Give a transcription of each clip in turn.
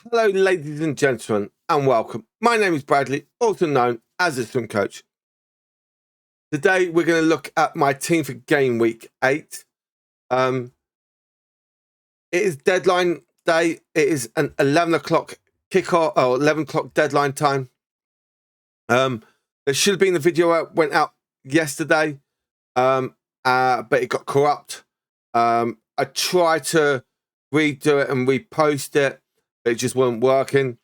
Hello, ladies and gentlemen, and welcome. My name is Bradley, also known as the Swim Coach. Today, we're going to look at my team for Game Week 8. It is deadline day. It is an 11 o'clock kickoff, or 11 o'clock deadline time. There should have been a video that went out yesterday, but it got corrupt. I tried to redo it and repost it. It just wasn't working,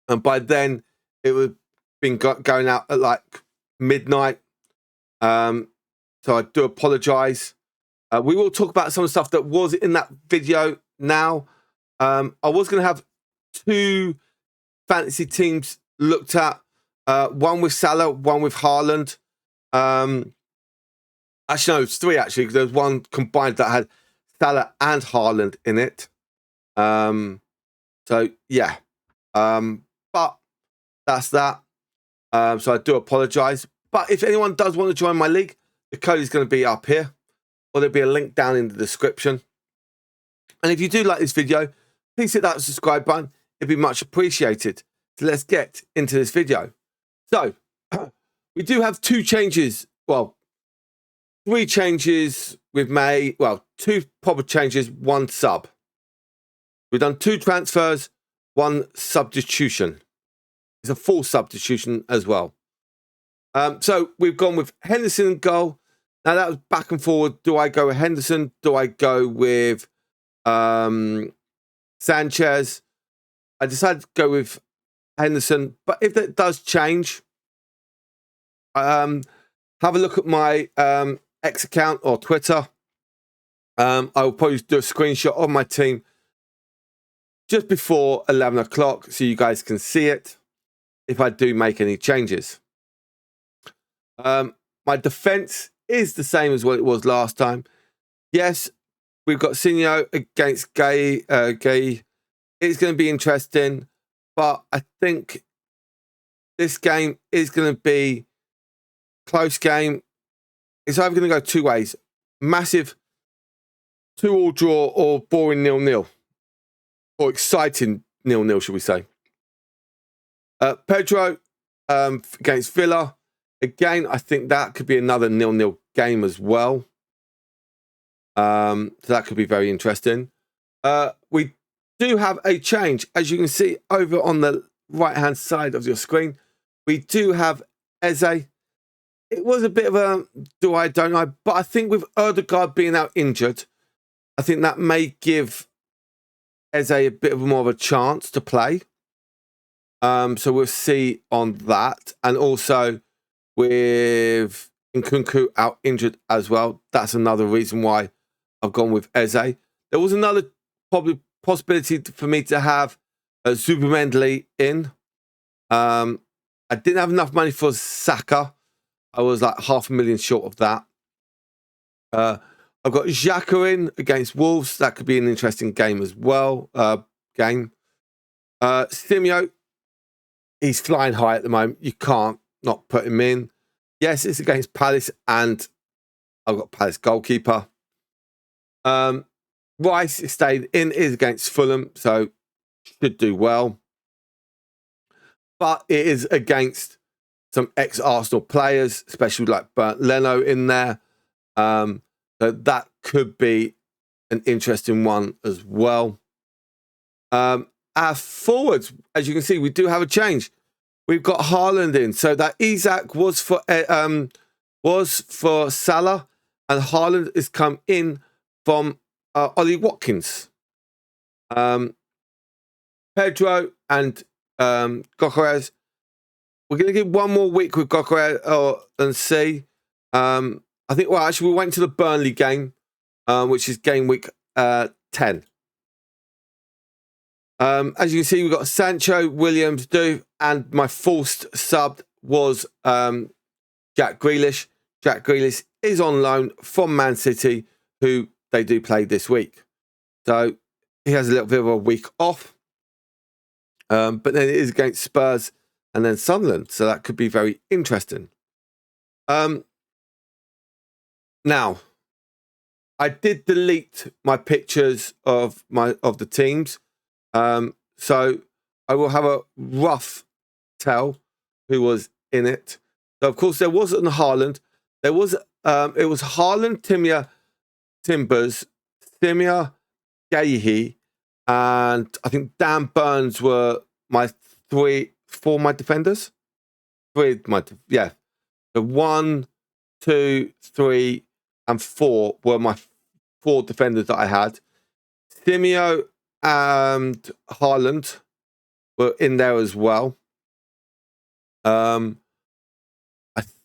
and by then it would been going out at like midnight. So I do apologize. We will talk about some of the stuff that was in that video now. I was going to have two fantasy teams looked at, one with Salah, one with Haaland. Actually, no, it's three actually, because there was one combined that had Salah and Haaland in it. So yeah, but that's that. So I do apologize. But if anyone does want to join my league, the code is going to be up here, or there'll be a link down in the description. And if you do like this video, please hit that subscribe button. It'd be much appreciated. So let's get into this video. So we do have two changes. Well, three changes we've made. Well, two proper changes, one sub. We've done two transfers, one substitution. It's a full substitution as well. So we've gone with Henderson in goal. Now that was back and forward. Do I go with Henderson? Do I go with Sanchez? I decided to go with Henderson. But if that does change, have a look at my X account or Twitter. I will probably do a screenshot of my team just before 11 o'clock so you guys can see it if I do make any changes. My defense is the same as what it was last time. Yes, we've got Sinio against Gay. It's going to be interesting, but I think this game is going to be close game. It's either going to go two ways: massive 2-2 draw or boring 0-0. Or exciting 0-0, should we say. Pedro against Villa. Again, I think that could be another 0-0 game as well. So that could be very interesting. We do have a change. As you can see over on the right-hand side of your screen, we do have Eze. It was a bit of a don't know. But I think with Odegaard being out injured, I think that may give Eze a bit of more of a chance to play. So we'll see on that. And also with Nkunku out injured as well. That's another reason why I've gone with Eze. There was another probably possibility for me to have Zubimendi in. I didn't have enough money for Saka. I was like $500,000 short of that. I've got Xhaka in against Wolves. That could be an interesting game as well. Simeo, he's flying high at the moment. You can't not put him in. Yes, it's against Palace, and I've got Palace goalkeeper. Rice stayed in, is against Fulham, so should do well. But it is against some ex-Arsenal players, especially like Bernd Leno in there. So that could be an interesting one as well. Our forwards, as you can see, we do have a change. We've got Haaland in. So that Isak was for Salah, and Haaland has come in from Ollie Watkins. Pedro and Gyökeres. We're going to give one more week with Gyökeres and see. I think, well, actually, we went to the Burnley game, which is game week 10. As you can see, we've got Sancho, Williams, and my forced sub was Jack Grealish. Jack Grealish is on loan from Man City, who they do play this week. So he has a little bit of a week off. But then it is against Spurs and then Sunderland. So that could be very interesting. Now, I did delete my pictures of the teams. So I will have a rough tell who was in it. So of course there wasn't Haaland. There was it was Haaland, Timia, Timbers, Timia, Gahey, and I think Dan Burns were my four my defenders. Yeah. The 1, 2, 3, and 4 were my 4 defenders that I had. Simeo and Haaland were in there as well. I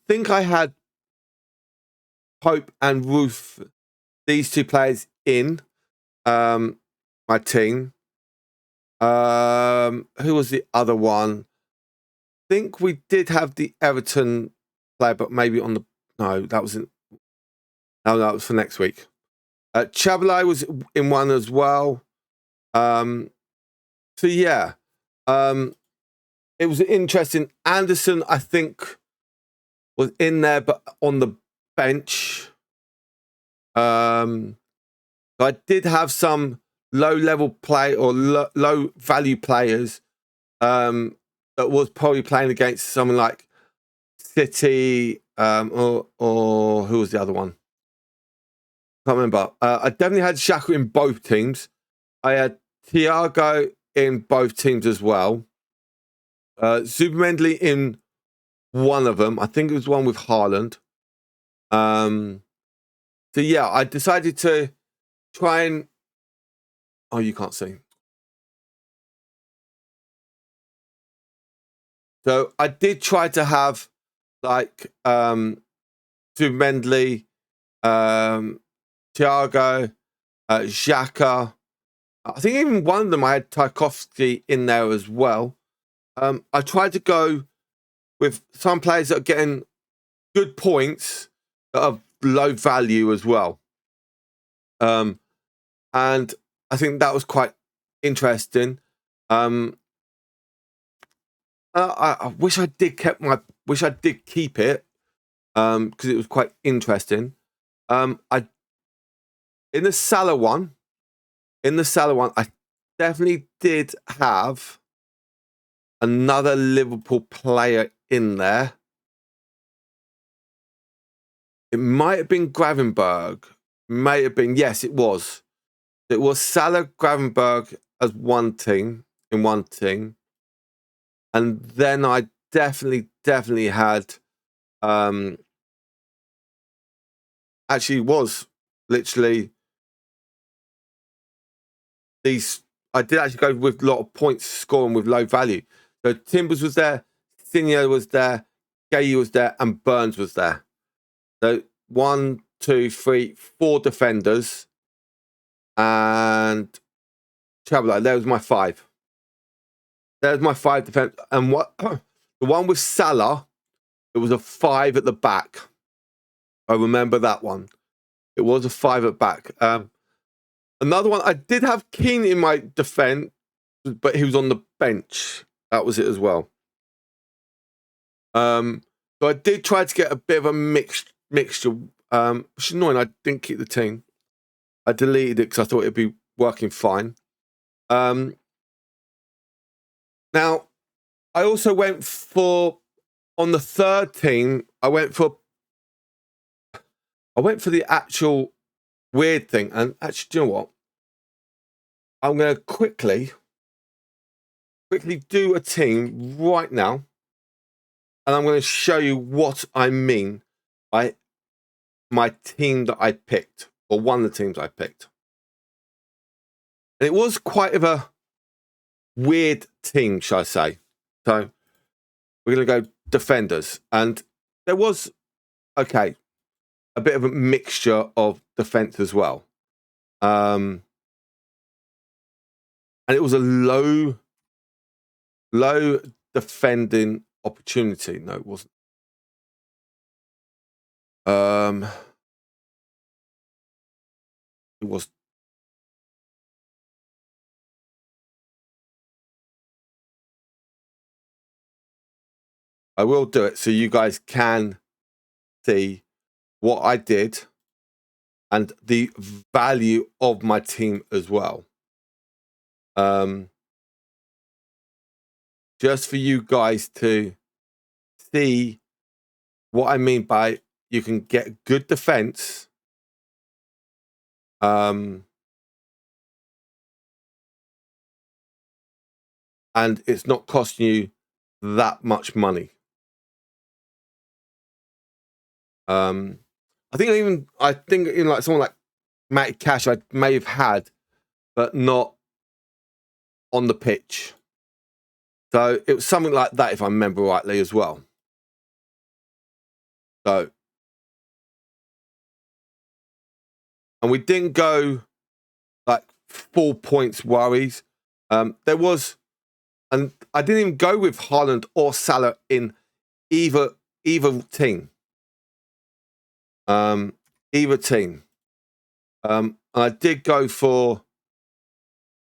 think I had Pope and Ruth, these 2 players in my team. Who was the other one? I think we did have the Everton player, but maybe on the that wasn't. No, that was for next week. Chabalai was in one as well. So yeah, it was interesting. Anderson, I think, was in there, but on the bench. So I did have some low-level play or low-value players that was probably playing against someone like City or who was the other one? Can't remember. I definitely had Xhaka in both teams. I had Thiago in both teams as well. Zubimendi in one of them. I think it was one with Haaland. So yeah, I decided to try and... Oh, you can't see. So I did try to have like Zubimendi, Thiago, Xhaka. I think even one of them I had Tarkowski in there as well. I tried to go with some players that are getting good points that are low value as well. And I think that was quite interesting. I wish I did keep it because it was quite interesting. In the Salah one, I definitely did have another Liverpool player in there. It might have been Gravenberg. May have been. Yes, it was. It was Salah, Gravenberg as one team. And then I definitely had actually was literally these. I did actually go with a lot of points scoring with low value. So Timbers was there, Sinio was there, Gay was there, and Burns was there. So 1, 2, 3, 4 defenders, and Traveller. There was my 5. There's my 5 defense. And what the one with Salah, it was a 5 at the back. I remember that one. It was a 5 at back. Another one, I did have Keane in my defense, but he was on the bench. That was it as well. So I did try to get a bit of a mixture. Which is annoying. I didn't keep the team. I deleted it because I thought it'd be working fine. Now, I also went for, on the third team, I went for the actual weird thing. And actually, do you know what? I'm going to quickly do a team right now. And I'm going to show you what I mean by my team that I picked, or one of the teams I picked. And it was quite of a weird team, shall I say. So we're going to go defenders. And there was, okay, a bit of a mixture of defense as well. And it was a low defending opportunity. No, it wasn't. It was. I will do it so you guys can see what I did and the value of my team as well. just for you guys to see what I mean by you can get good defense. And it's not costing you that much money. I think in like someone like Matty Cash I may have had, but not on the pitch. So it was something like that, if I remember rightly, as well. So, and we didn't go like 4 points worries. There was, and I didn't even go with Haaland or Salah in either team. Either team. And I did go for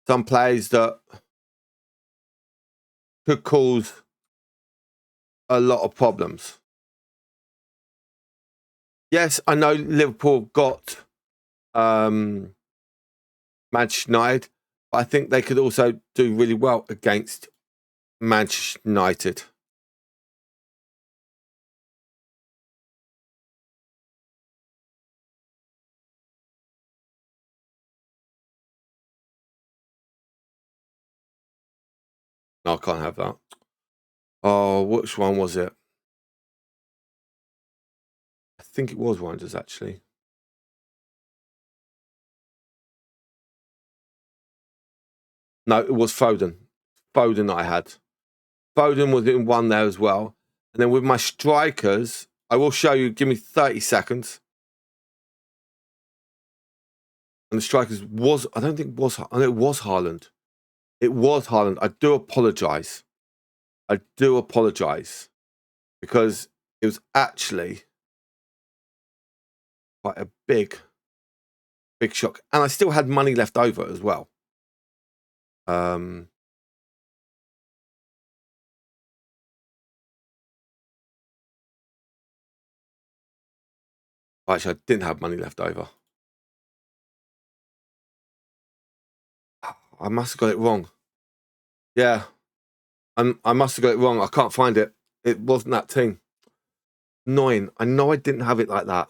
some players that could cause a lot of problems. Yes, I know Liverpool got Manchester United, but I think they could also do really well against Manchester United. No, I can't have that. Oh, which one was it? I think it was Rangers, actually. No, it was Foden. Foden I had. Foden was in one there as well. And then with my strikers, I will show you, give me 30 seconds. And the strikers was, I don't think it was, I know it was Haaland. It was Haaland. I do apologise. I do apologise. Because it was actually quite a big shock. And I still had money left over as well. Actually, I didn't have money left over. I must have got it wrong. Yeah. I must have got it wrong. I can't find it. It wasn't that team. Annoying. I know I didn't have it like that.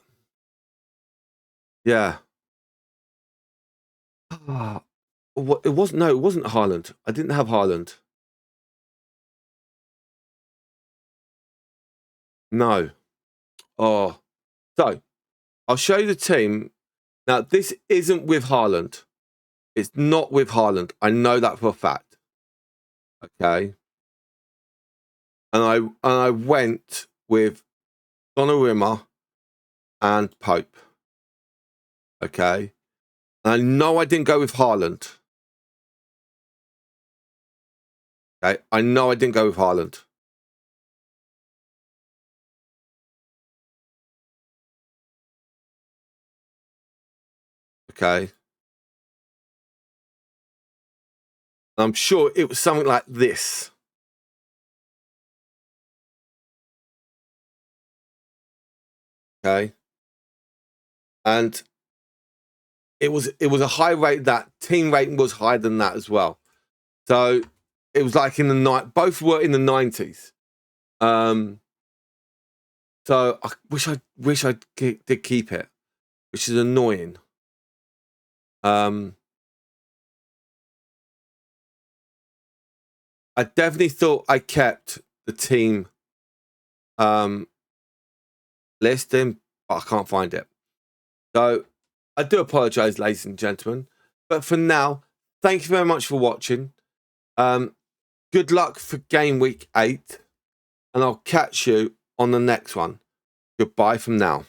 Yeah. It wasn't. No, it wasn't Haaland. I didn't have Haaland. No. Oh. So, I'll show you the team. Now, this isn't with Haaland. It's not with Haaland. I know that for a fact. Okay. And I went with Donnarumma and Pope. Okay. And I know I didn't go with Haaland. Okay. I know I didn't go with Haaland. Okay. I'm sure it was something like this. Okay. And it was a high rate. That team rating was higher than that as well. So it was like in the night. Both were in the 90s. So I wish I did keep it, which is annoying. I definitely thought I kept the team listing, but I can't find it. So I do apologise, ladies and gentlemen. But for now, thank you very much for watching. Good luck for game week 8. And I'll catch you on the next one. Goodbye from now.